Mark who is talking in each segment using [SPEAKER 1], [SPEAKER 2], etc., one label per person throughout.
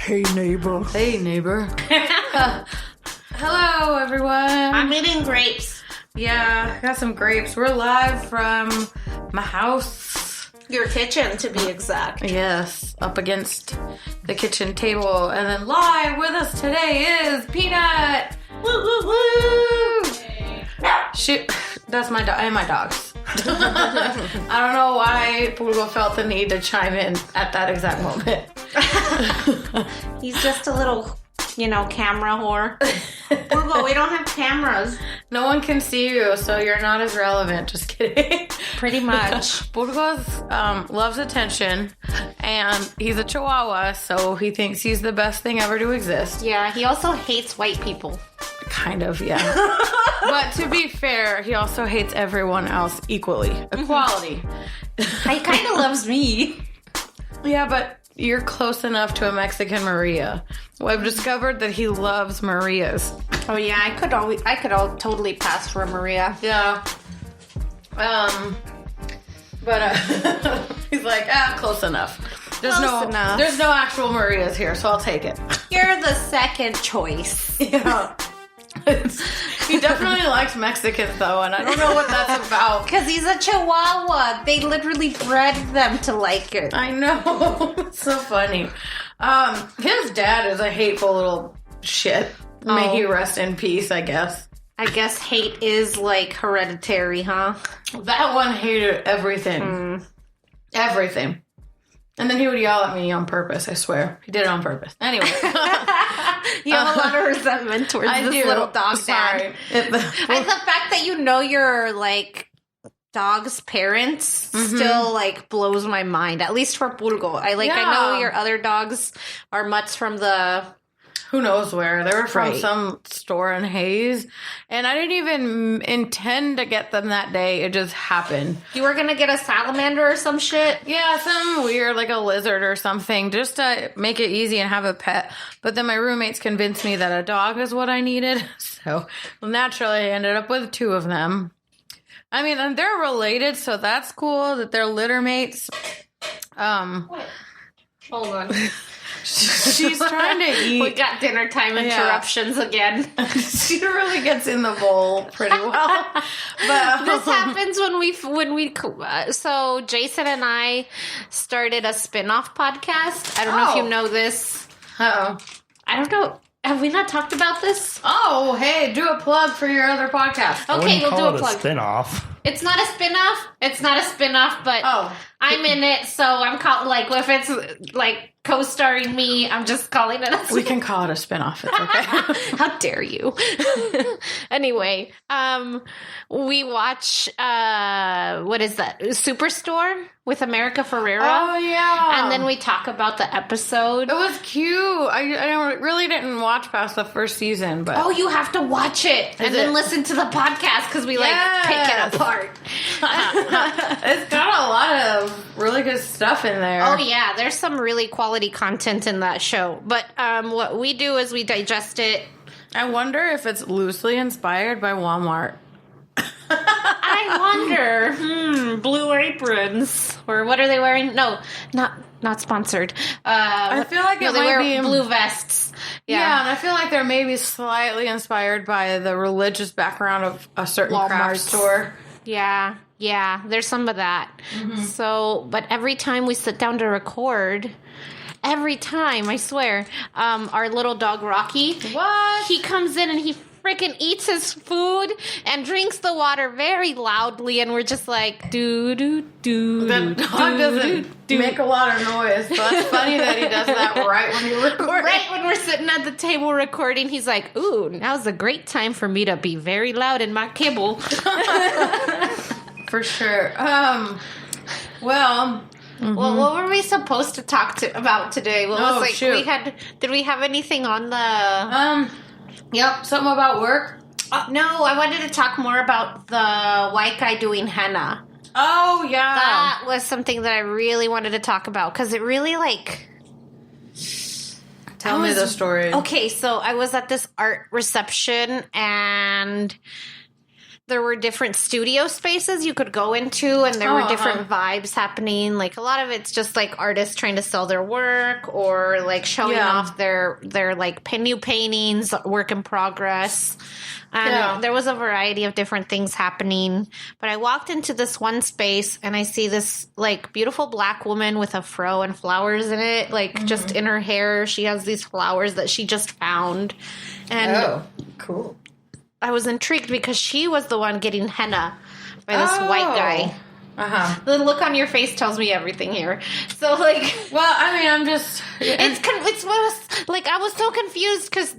[SPEAKER 1] Hey, neighbor.
[SPEAKER 2] Hey, neighbor. Hello, everyone.
[SPEAKER 3] I'm eating grapes.
[SPEAKER 2] Yeah, got some grapes. We're live from my house.
[SPEAKER 3] Your kitchen, to be exact.
[SPEAKER 2] Yes, up against the kitchen table. And then live with us today is Peanut. Woo, woo, woo. Shoot, that's my dog and my dogs. I don't know why Pulgo felt the need to chime in at that exact moment.
[SPEAKER 3] He's just a little, camera whore. Pulgo, we don't have cameras.
[SPEAKER 2] No one can see you, so you're not as relevant. Just kidding.
[SPEAKER 3] Pretty much.
[SPEAKER 2] Pulgo's loves attention, and he's a Chihuahua, so he thinks he's the best thing ever to exist.
[SPEAKER 3] Yeah, he also hates white people.
[SPEAKER 2] Kind of, yeah. But to be fair, he also hates everyone else equally. Equality.
[SPEAKER 3] He kind of loves me.
[SPEAKER 2] Yeah, but you're close enough to a Mexican Maria. Well, I've discovered that he loves Marias.
[SPEAKER 3] Oh yeah, I could totally pass for a Maria.
[SPEAKER 2] Yeah. But he's like, close enough. There's no actual Marias here, so I'll take it.
[SPEAKER 3] You're the second choice.
[SPEAKER 2] Yeah. He definitely likes Mexicans, though, and I don't know what that's about.
[SPEAKER 3] Because he's a Chihuahua. They literally bred them to like it.
[SPEAKER 2] I know. It's so funny. His dad is a hateful little shit. May he rest in peace, I guess.
[SPEAKER 3] I guess hate is, hereditary, huh?
[SPEAKER 2] That one hated everything. Everything. And then he would yell at me on purpose, I swear. He did it on purpose. Anyway.
[SPEAKER 3] You have a lot of resentment towards this little dog dad. The fact that you know your, dog's parents still, blows my mind. At least for Pulgo. I know your other dogs are mutts from the...
[SPEAKER 2] Who knows where. They were from some store in Hayes. And I didn't even intend to get them that day. It just happened.
[SPEAKER 3] You were going to get a salamander or some shit?
[SPEAKER 2] Yeah, some weird, a lizard or something, just to make it easy and have a pet. But then my roommates convinced me that a dog is what I needed. So naturally, I ended up with two of them. I mean, and they're related, so that's cool that they're litter mates.
[SPEAKER 3] Hold on.
[SPEAKER 2] She's trying to eat.
[SPEAKER 3] We got dinner time interruptions again.
[SPEAKER 2] She really gets in the bowl pretty well. But
[SPEAKER 3] this happens when we. So Jason and I started a spin-off podcast. I don't know if you know this.
[SPEAKER 2] Uh-oh.
[SPEAKER 3] I don't know. Have we not talked about this?
[SPEAKER 2] Oh, hey, do a plug for your other podcast.
[SPEAKER 3] Okay, we'll do a plug.
[SPEAKER 1] Spin-off.
[SPEAKER 3] It's not a spin-off. It's not a spin-off, but I'm in it, so I'm called if it's co-starring me, I'm just calling it a spin-off.
[SPEAKER 2] We can call it a spin-off. It's okay.
[SPEAKER 3] How dare you? Anyway, we watch what is that? Superstore with America Ferrera.
[SPEAKER 2] Oh yeah.
[SPEAKER 3] And then we talk about the episode.
[SPEAKER 2] It was cute. I really didn't watch past the first season, but
[SPEAKER 3] you have to watch it and then listen to the podcast because we pick it apart.
[SPEAKER 2] It's got a lot of really good stuff in there.
[SPEAKER 3] Oh yeah, there's some really quality content in that show. But what we do is we digest it.
[SPEAKER 2] I wonder if it's loosely inspired by Walmart.
[SPEAKER 3] I wonder. Blue aprons, or what are they wearing? No, not sponsored.
[SPEAKER 2] I feel like
[SPEAKER 3] they wear blue vests.
[SPEAKER 2] Yeah, and I feel like they're maybe slightly inspired by the religious background of a certain craft store.
[SPEAKER 3] Yeah, there's some of that. Mm-hmm. So, but every time we sit down to record, I swear, our little dog Rocky, he comes in and he freaking eats his food and drinks the water very loudly, and we're just like, do.
[SPEAKER 2] The dog doesn't make a lot of noise, but it's funny that he does that right when you're recording.
[SPEAKER 3] Right when we're sitting at the table recording, he's like, ooh, now's a great time for me to be very loud in my kibble.
[SPEAKER 2] For sure. Well,
[SPEAKER 3] what were we supposed to talk about today?
[SPEAKER 2] Shoot.
[SPEAKER 3] Did we have anything on the...
[SPEAKER 2] Yep, something about work?
[SPEAKER 3] No, I wanted to talk more about the white guy doing henna.
[SPEAKER 2] Oh, yeah.
[SPEAKER 3] That was something that I really wanted to talk about, because it really,
[SPEAKER 2] Tell me the story.
[SPEAKER 3] Okay, so I was at this art reception, and there were different studio spaces you could go into, and there were different vibes happening. Like, a lot of it's just, like, artists trying to sell their work or, like, showing off their like, new paintings, work in progress. And there was a variety of different things happening. But I walked into this one space, and I see this, like, beautiful black woman with a fro and flowers in it. Like, just in her hair, she has these flowers that she just found. And
[SPEAKER 2] cool.
[SPEAKER 3] I was intrigued because she was the one getting henna by this white guy. The look on your face tells me everything here. So, like...
[SPEAKER 2] Well, I mean, I'm just...
[SPEAKER 3] Like, I was so confused because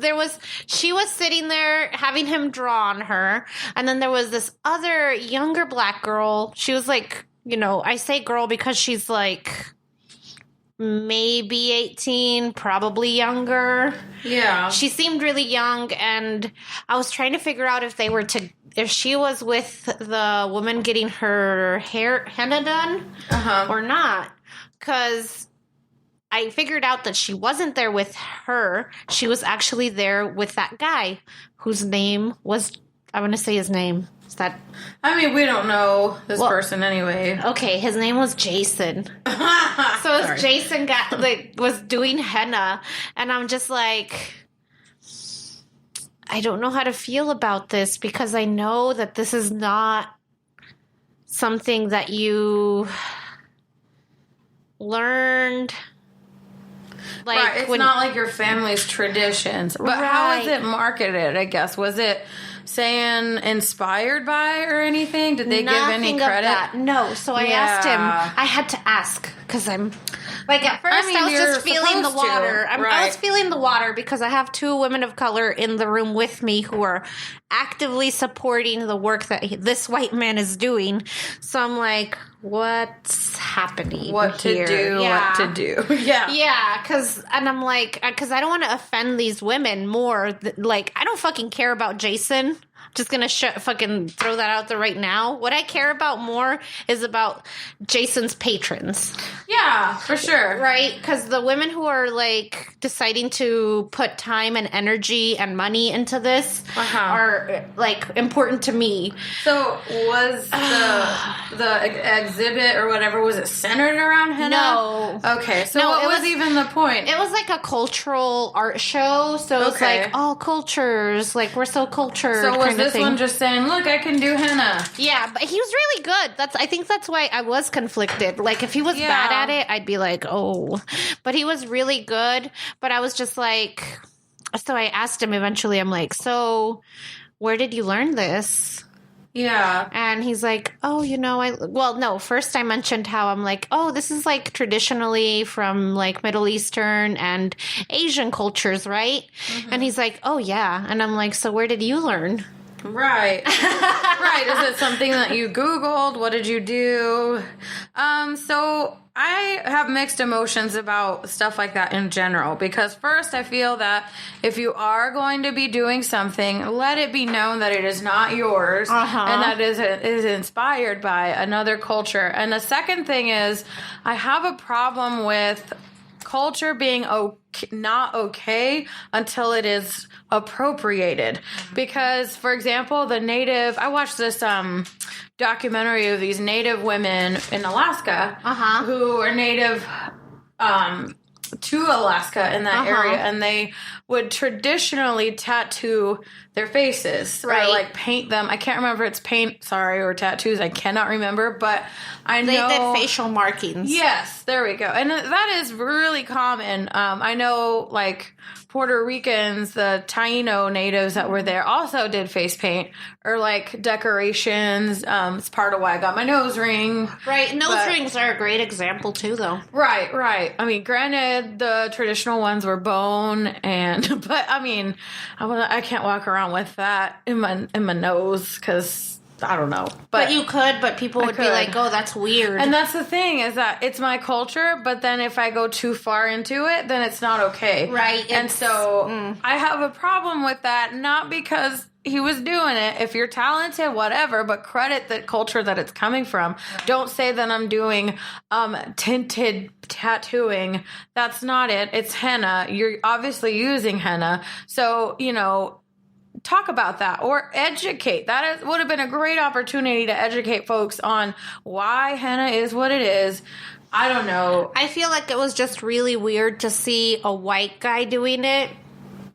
[SPEAKER 3] she was sitting there having him draw on her, and then there was this other younger black girl. She was, like, you know, I say girl because she's, like... maybe 18, probably younger.
[SPEAKER 2] Yeah.
[SPEAKER 3] She seemed really young, and I was trying to figure out if she was with the woman getting her hair henna done or not. Because I figured out that she wasn't there with her. She was actually there with that guy whose name was, I want to say his name. Is that...
[SPEAKER 2] I mean, we don't know this person anyway.
[SPEAKER 3] Okay, his name was Jason. So Jason was doing henna, and I'm just like, I don't know how to feel about this because I know that this is not something that you learned. Like,
[SPEAKER 2] right, it's not like your family's traditions. But how is it marketed, I guess? Was it saying inspired by or anything? Did they give any credit?
[SPEAKER 3] Of that. No. So I asked him. I had to ask because I'm... Like, at first, I was just feeling the water. I was feeling the water because I have two women of color in the room with me who are actively supporting the work that this white man is doing. So I'm like, what's happening?
[SPEAKER 2] What to do?
[SPEAKER 3] Yeah, because I don't want to offend these women more. Like, I don't fucking care about Jason. Just gonna fucking throw that out there right now. What I care about more is about Jason's patrons.
[SPEAKER 2] Yeah, for sure.
[SPEAKER 3] Right? Because the women who are, like, deciding to put time and energy and money into this are, like, important to me.
[SPEAKER 2] So was the exhibit or whatever, was it centered around henna?
[SPEAKER 3] No.
[SPEAKER 2] Okay, so what was even the point?
[SPEAKER 3] It was like a cultural art show, so it's like all cultures, like, we're so cultured.
[SPEAKER 2] So was this one just saying, look, I can do henna?
[SPEAKER 3] Yeah, but he was really good. I think that's why I was conflicted. Like, if he was bad at it, I'd be like, oh. But he was really good. But I was just like, so I asked him eventually, I'm like, so where did you learn this?
[SPEAKER 2] Yeah.
[SPEAKER 3] And he's like, oh, you know, first I mentioned how I'm like, oh, this is like traditionally from like Middle Eastern and Asian cultures, right? Mm-hmm. And he's like, oh, yeah. And I'm like, so where did you learn?
[SPEAKER 2] Right. Right. Is it something that you Googled? What did you do? So I have mixed emotions about stuff like that in general, because first I feel that if you are going to be doing something, let it be known that it is not yours and that it is inspired by another culture. And the second thing is I have a problem with culture being not okay until it is appropriated. Because, for example, I watched this documentary of these native women in Alaska who are native to Alaska in that area, and they would traditionally tattoo their faces or like paint them. I can't remember if it's paint, or tattoos. I cannot remember, but I know
[SPEAKER 3] they did facial markings.
[SPEAKER 2] Yes, there we go. And that is really common. I know, like, Puerto Ricans, the Taino natives that were there also did face paint or like decorations. It's part of why I got my nose ring.
[SPEAKER 3] Right. Nose rings are a great example too, though.
[SPEAKER 2] Right. I mean, granted, the traditional ones were bone, but I mean, I can't walk around with that in my nose because I don't know. But
[SPEAKER 3] you could, but people would be like, oh, that's weird.
[SPEAKER 2] And that's the thing, is that it's my culture, but then if I go too far into it, then it's not okay.
[SPEAKER 3] Right.
[SPEAKER 2] And so I have a problem with that, not because he was doing it. If you're talented, whatever, but credit the culture that it's coming from. Don't say that I'm doing tinted tattooing. That's not it. It's henna. You're obviously using henna. So, talk about that or educate. Would have been a great opportunity to educate folks on why henna is what it is. I don't know.
[SPEAKER 3] I feel like it was just really weird to see a white guy doing it.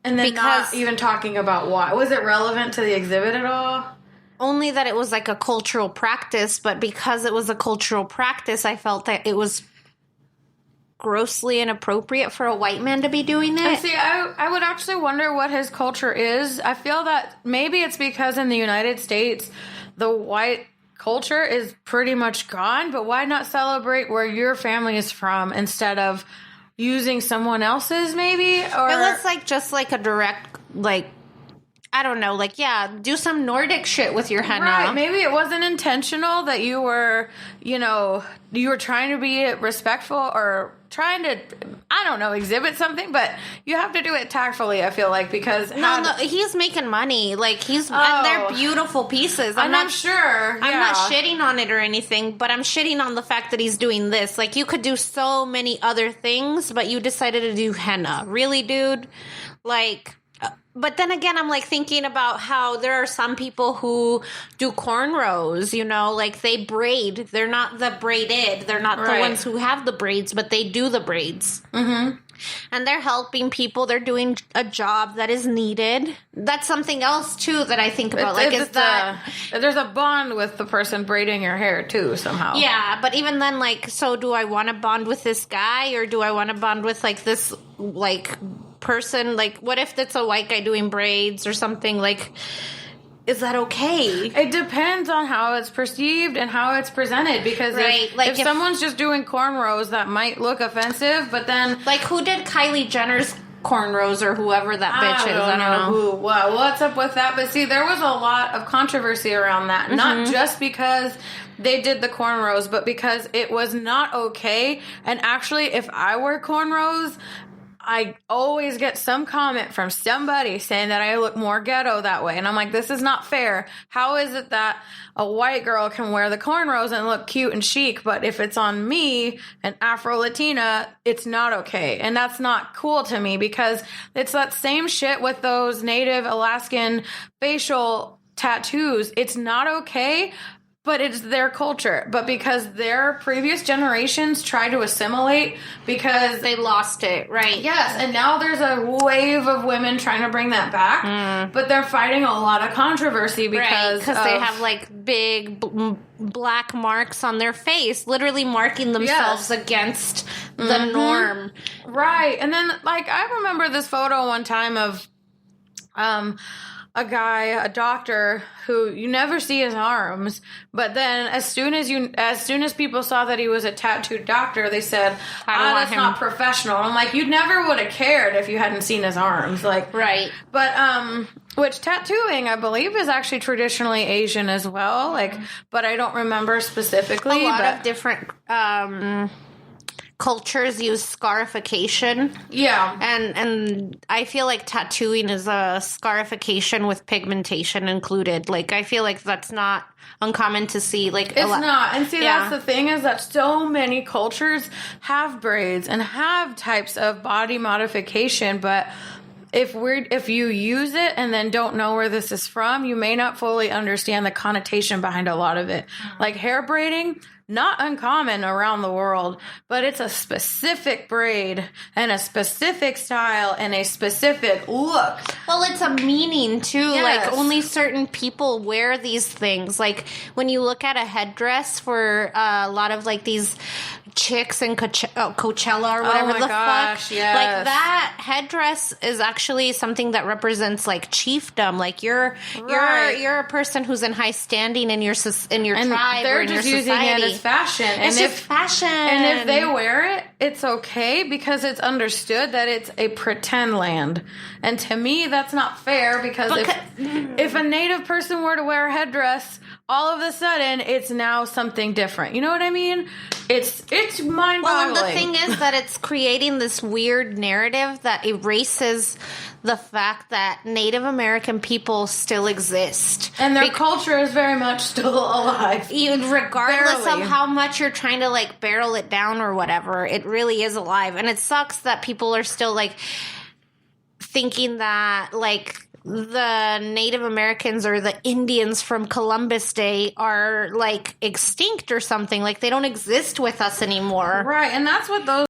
[SPEAKER 2] And then not even talking about why. Was it relevant to the exhibit at all?
[SPEAKER 3] Only that it was like a cultural practice, but because it was a cultural practice, I felt that it was grossly inappropriate for a white man to be doing it.
[SPEAKER 2] And see, I would actually wonder what his culture is. I feel that maybe it's because in the United States, the white culture is pretty much gone, but why not celebrate where your family is from instead of using someone else's, maybe? Or
[SPEAKER 3] it was like just like a direct, like, I don't know, like, yeah, do some Nordic shit with your henna.
[SPEAKER 2] Right, maybe it wasn't intentional that you were, you were trying to be respectful or trying to, I don't know, exhibit something, but you have to do it tactfully, I feel like, because...
[SPEAKER 3] No, he's making money. Like, and they're beautiful pieces.
[SPEAKER 2] I'm sure. Yeah.
[SPEAKER 3] I'm not shitting on it or anything, but I'm shitting on the fact that he's doing this. Like, you could do so many other things, but you decided to do henna. Really, dude? Like... But then again, I'm like thinking about how there are some people who do cornrows, like they braid. They're not the braided. They're not the ones who have the braids, but they do the braids. Mm-hmm. And they're helping people. They're doing a job that is needed. That's something else, too, that I think about.
[SPEAKER 2] There's a bond with the person braiding your hair, too, somehow.
[SPEAKER 3] Yeah, but even then, like, so do I want to bond with this guy or do I want to bond with, like, this, like... person, like, what if it's a white guy doing braids or something? Like, is that okay?
[SPEAKER 2] It depends on how it's perceived and how it's presented, because if someone's just doing cornrows, that might look offensive, but then...
[SPEAKER 3] Like, who did Kylie Jenner's cornrows or whoever that bitch is? I don't know.
[SPEAKER 2] What's up with that? But see, there was a lot of controversy around that, not just because... they did the cornrows, but because it was not okay. And actually, if I wear cornrows... I always get some comment from somebody saying that I look more ghetto that way. And I'm like, this is not fair. How is it that a white girl can wear the cornrows and look cute and chic, but if it's on me, an Afro-Latina, it's not okay. And that's not cool to me, because it's that same shit with those Native Alaskan facial tattoos. It's not okay. But it's their culture. But because their previous generations tried to assimilate, because...
[SPEAKER 3] they lost it, right.
[SPEAKER 2] Yes, and now there's a wave of women trying to bring that back. But they're fighting a lot of controversy because
[SPEAKER 3] they have, like, big black marks on their face, literally marking themselves against the norm.
[SPEAKER 2] Right, and then, like, I remember this photo one time of... a doctor who you never see his arms, but then as soon as people saw that he was a tattooed doctor, they said, that's not professional. I'm like, you never would have cared if you hadn't seen his arms. Like,
[SPEAKER 3] right.
[SPEAKER 2] But, which tattooing, I believe, is actually traditionally Asian as well. Like, but I don't remember specifically.
[SPEAKER 3] A lot of different, cultures use scarification.
[SPEAKER 2] Yeah.
[SPEAKER 3] And I feel like tattooing is a scarification with pigmentation included. Like, I feel like that's not uncommon to see. Like,
[SPEAKER 2] it's not. And see, that's the thing, is that so many cultures have braids and have types of body modification, but if you use it and then don't know where this is from, you may not fully understand the connotation behind a lot of it. Like hair braiding, not uncommon around the world, but it's a specific braid and a specific style and a specific look.
[SPEAKER 3] Well, it's a meaning too.
[SPEAKER 2] Yes.
[SPEAKER 3] Like, only certain people wear these things. Like, when you look at a headdress for a lot of like these chicks in Coachella or whatever fuck.
[SPEAKER 2] Yes.
[SPEAKER 3] Like, that headdress is actually something that represents like chiefdom. Like, you're a person who's in high standing in your tribe or in your society.
[SPEAKER 2] They're just using it as fashion.
[SPEAKER 3] It's just fashion.
[SPEAKER 2] And if they wear it, it's okay because it's understood that it's a pretend land. And to me, that's not fair, because if a Native person were to wear a headdress, all of a sudden it's now something different. You know what I mean? It's mind-boggling.
[SPEAKER 3] Well, and the thing is that it's creating this weird narrative that erases the fact that Native American people still exist.
[SPEAKER 2] And their culture is very much still alive.
[SPEAKER 3] Even regardless of how much you're trying to, like, barrel it down or whatever, it really is alive. And it sucks that people are still, like, thinking that, like, the Native Americans or the Indians from Columbus Day are like extinct or something. Like they don't exist with us anymore.
[SPEAKER 2] Right, and that's what those